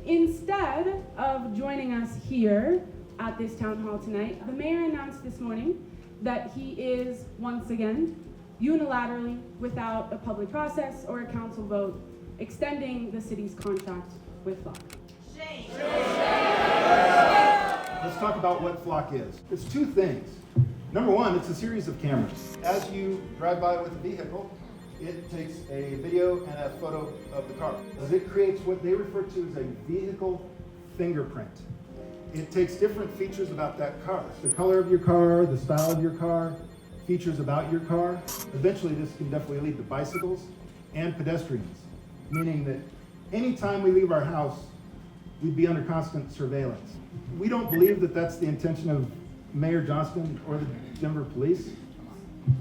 Instead of joining us here at this town hall tonight, the mayor announced this morning that he is once again, unilaterally, without a public process or a council vote, extending the city's contract with Flock. Shame. Let's talk about what Flock is. It's two things. Number one, it's a series of cameras. As you drive by with a vehicle, it takes a video and a photo of the car. It creates what they refer to as a vehicle fingerprint. It takes different features about that car. The color of your car, the style of your car, features about your car. Eventually this can definitely lead to bicycles and pedestrians, meaning that anytime we leave our house, we'd be under constant surveillance. We don't believe that that's the intention of Mayor Johnston or the Denver police.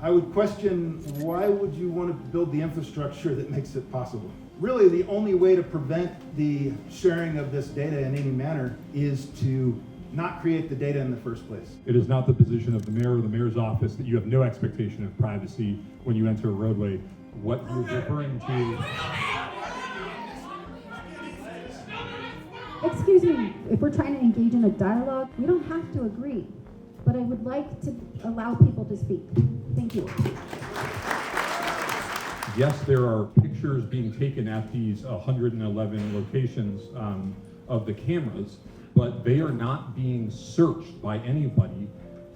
I would question, why would you want to build the infrastructure that makes it possible? Really, the only way to prevent the sharing of this data in any manner is to not create the data in the first place. It is not the position of the mayor or the mayor's office that you have no expectation of privacy when you enter a roadway. What you're referring to... Excuse me, if we're trying to engage in a dialogue, we don't have to agree, but I would like to allow people to speak. Thank you. Yes, there are pictures being taken at these 111 locations of the cameras, but they are not being searched by anybody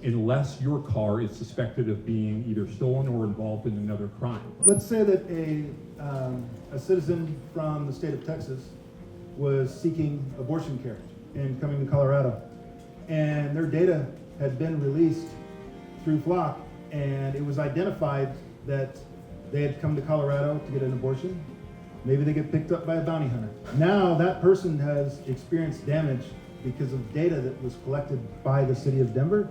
unless your car is suspected of being either stolen or involved in another crime. Let's say that a citizen from the state of Texas was seeking abortion care and coming to Colorado, and their data had been released through Flock, and it was identified that they had come to Colorado to get an abortion. Maybe they get picked up by a bounty hunter. Now that person has experienced damage because of data that was collected by the city of Denver.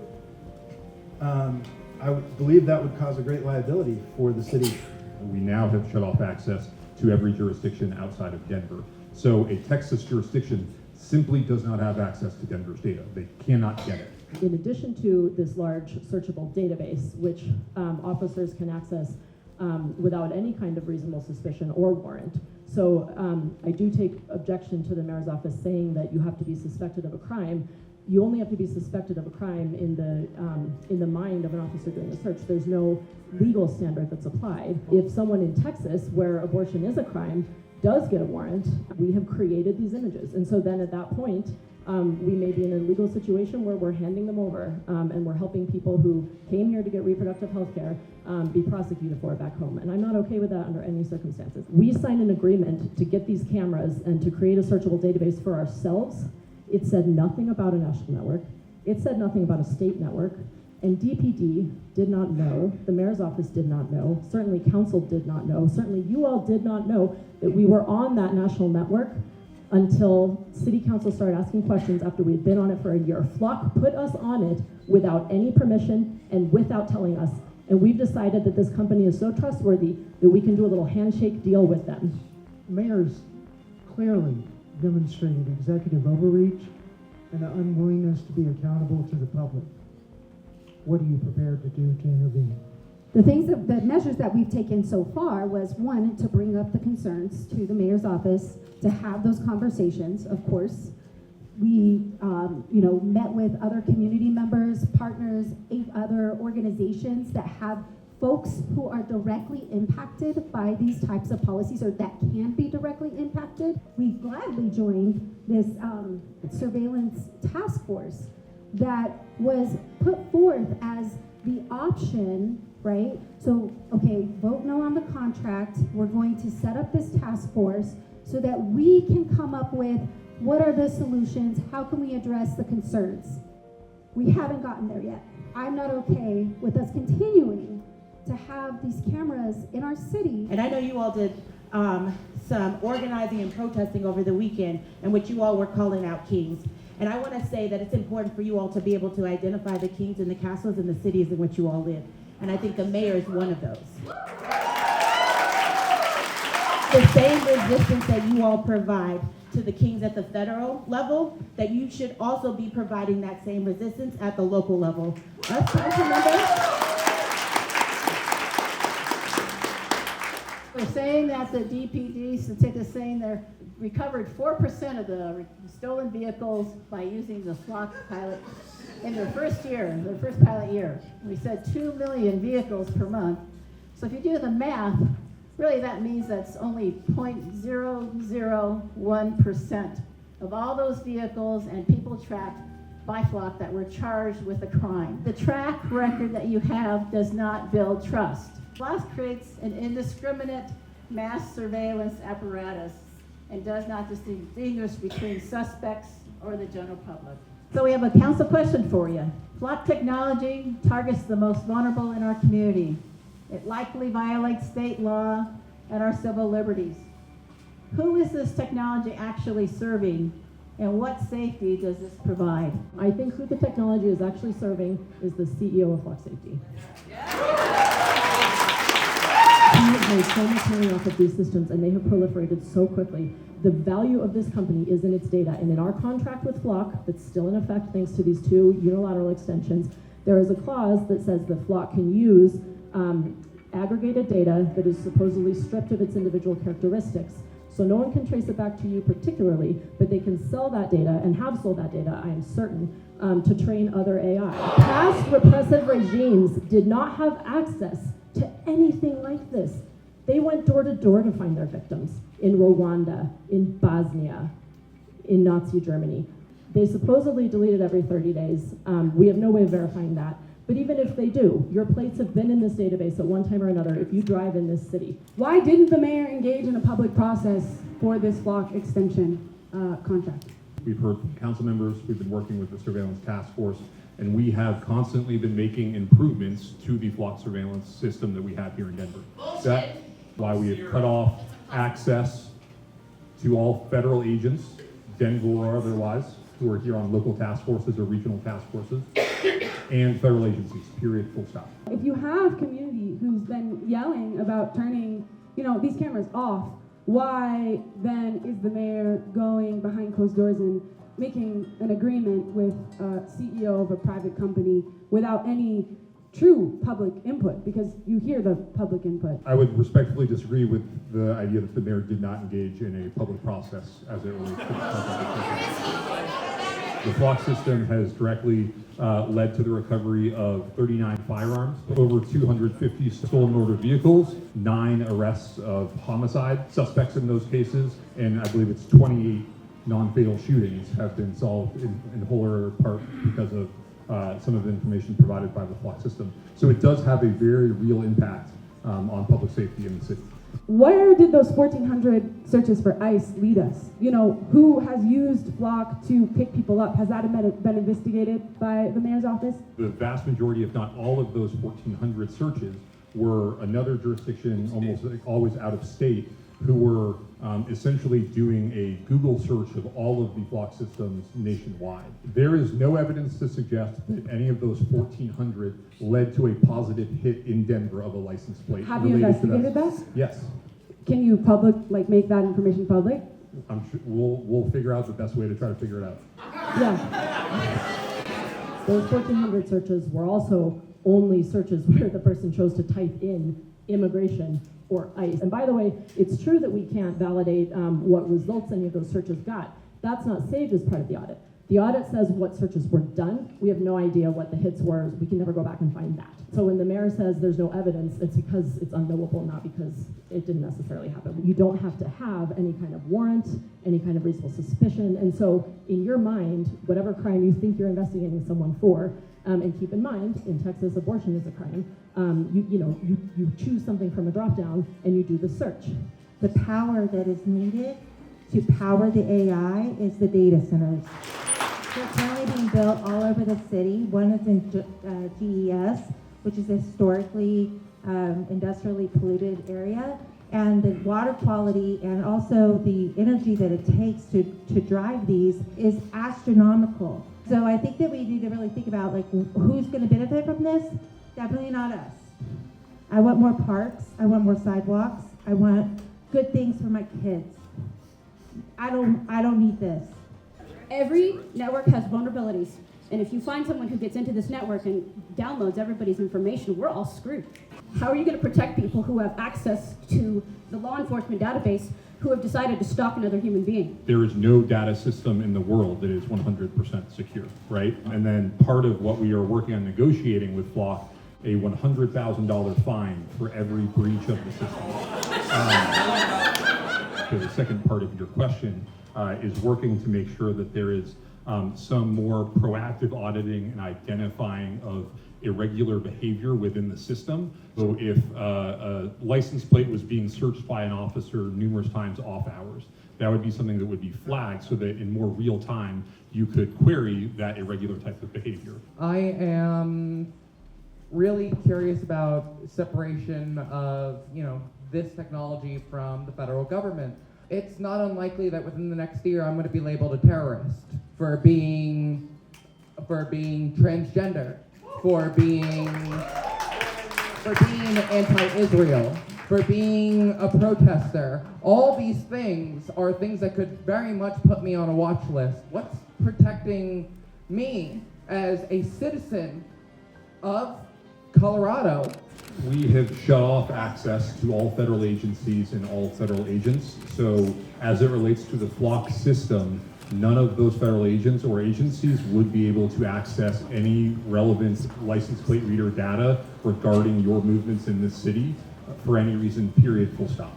I would believe that would cause a great liability for the city. We now have shut off access to every jurisdiction outside of Denver. So a Texas jurisdiction simply does not have access to Denver's data. They cannot get it. In addition to this large searchable database, which officers can access without any kind of reasonable suspicion or warrant. So I do take objection to the mayor's office saying that you have to be suspected of a crime. You only have to be suspected of a crime in the mind of an officer doing the search. There's no legal standard that's applied. If someone in Texas, where abortion is a crime, does get a warrant, we have created these images. And so then at that point, we may be in a legal situation where we're handing them over and we're helping people who came here to get reproductive health care be prosecuted for it back home. And I'm not okay with that under any circumstances. We signed an agreement to get these cameras and to create a searchable database for ourselves. It said nothing about a national network. It said nothing about a state network. And DPD did not know, the mayor's office did not know, certainly council did not know, certainly you all did not know that we were on that national network until city council started asking questions after we had been on it for a year. Flock put us on it without any permission and without telling us. And we've decided that this company is so trustworthy that we can do a little handshake deal with them. Mayor's clearly demonstrated executive overreach and an unwillingness to be accountable to the public. What are you prepared to do to intervene? The measures that we've taken so far was, one, to bring up the concerns to the mayor's office, to have those conversations, of course. We, met with other community members, partners, 8 other organizations that have folks who are directly impacted by these types of policies or that can be directly impacted. We gladly joined this surveillance task force that was put forth as the option, right? So, okay, vote no on the contract. We're going to set up this task force so that we can come up with what are the solutions, how can we address the concerns. We haven't gotten there yet. I'm not okay with us continuing to have these cameras in our city. And I know you all did some organizing and protesting over the weekend in which you all were calling out kings. And I want to say that it's important for you all to be able to identify the kings and the castles in the cities in which you all live. And I think the mayor is one of those. The same resistance that you all provide to the kings at the federal level, that you should also be providing that same resistance at the local level. Us council members, We're saying that the DPD statistics saying they're recovered 4% of the stolen vehicles by using the flock pilot in their first pilot year. We said 2 million vehicles per month. So if you do the math, really that means that's only 0.001% of all those vehicles and people tracked by flock that were charged with a crime. The track record that you have does not build trust. Flock creates an indiscriminate mass surveillance apparatus and does not distinguish between suspects or the general public. So we have a council question for you. Flock technology targets the most vulnerable in our community. It likely violates state law and our civil liberties. Who is this technology actually serving, and what safety does this provide? I think who the technology is actually serving is the CEO of Flock Safety. He has made so much money off of these systems, and they have proliferated so quickly. The value of this company is in its data, and in our contract with Flock, that's still in effect thanks to these 2 unilateral extensions, there is a clause that says that Flock can use aggregated data that is supposedly stripped of its individual characteristics. So no one can trace it back to you particularly, but they can sell that data, and have sold that data, I am certain, to train other AI. Past repressive regimes did not have access to anything like this. They went door to door to find their victims in Rwanda, in Bosnia, in Nazi Germany. They supposedly deleted every 30 days. We have no way of verifying that. But even if they do, your plates have been in this database at one time or another if you drive in this city. Why didn't the mayor engage in a public process for this flock extension contract? We've heard from council members, we've been working with the surveillance task force, and we have constantly been making improvements to the flock surveillance system that we have here in Denver. That's why we have cut off access to all federal agents, Denver or otherwise, who are here on local task forces or regional task forces, and federal agencies, period, full stop. If you have community who's been yelling about turning, these cameras off, why then is the mayor going behind closed doors and making an agreement with a CEO of a private company without any true public input? Because you hear the public input. I would respectfully disagree with the idea that the mayor did not engage in a public process as it relates to the contract. The flock system has directly led to the recovery of 39 firearms, over 250 stolen motor vehicles, 9 arrests of homicide suspects in those cases, and I believe it's 28 non-fatal shootings have been solved in whole or part because of some of the information provided by the flock system. So it does have a very real impact on public safety in the city. Where did those 1,400 searches for ICE lead us? Who has used Flock to pick people up? Has that been investigated by the mayor's office? The vast majority, if not all of those 1,400 searches were another jurisdiction, almost always out of state, who were essentially doing a Google search of all of the flock systems nationwide. There is no evidence to suggest that any of those 1,400 led to a positive hit in Denver of a license plate. Have you investigated that? Yes. Can you make that information public? I'm sure we'll figure out the best way to try to figure it out. Yeah. Those 1,400 searches were also only searches where the person chose to type in immigration or ICE. And by the way, it's true that we can't validate what results any of those searches got. That's not saved as part of the audit. The audit says what searches were done. We have no idea what the hits were. We can never go back and find that. So when the mayor says there's no evidence, it's because it's unknowable, not because it didn't necessarily happen. You don't have to have any kind of warrant, any kind of reasonable suspicion. And so in your mind, whatever crime you think you're investigating someone for, and keep in mind, in Texas, abortion is a crime. You choose something from a drop down and you do the search. The power that is needed to power the AI is the data centers. They're currently being built all over the city. One is in GES, which is a historically industrially polluted area. And the water quality and also the energy that it takes to drive these is astronomical. So I think that we need to really think about who's going to benefit from this. Definitely not us. I want more parks. I want more sidewalks. I want good things for my kids. I don't need this. Every network has vulnerabilities. And if you find someone who gets into this network and downloads everybody's information, we're all screwed. How are you going to protect people who have access to the law enforcement database who have decided to stalk another human being? There is no data system in the world that is 100% secure, right? And then part of what we are working on negotiating with Flock, a $100,000 fine for every breach of the system. So the second part of your question is working to make sure that there is some more proactive auditing and identifying of irregular behavior within the system. So if a license plate was being searched by an officer numerous times off hours, that would be something that would be flagged so that in more real time you could query that irregular type of behavior. I am really curious about separation of, this technology from the federal government. It's not unlikely that within the next year I'm going to be labeled a terrorist for being transgender, for being anti-Israel, for being a protester. All these things are things that could very much put me on a watch list. What's protecting me as a citizen of Colorado? We have shut off access to all federal agencies and all federal agents. So as it relates to the Flock system, none of those federal agents or agencies would be able to access any relevant license plate reader data regarding your movements in this city for any reason, period, full stop.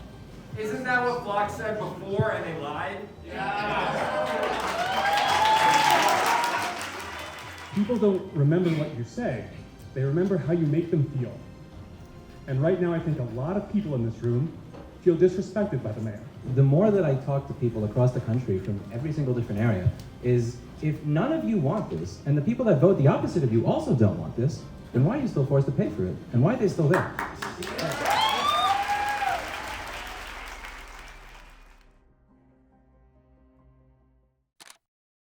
Isn't that what Flock said before and they lied? People don't remember what you say. They remember how you make them feel. And right now, I think a lot of people in this room feel disrespected by the mayor. The more that I talk to people across the country from every single different area is, if none of you want this, and the people that vote the opposite of you also don't want this, then why are you still forced to pay for it? And why are they still there?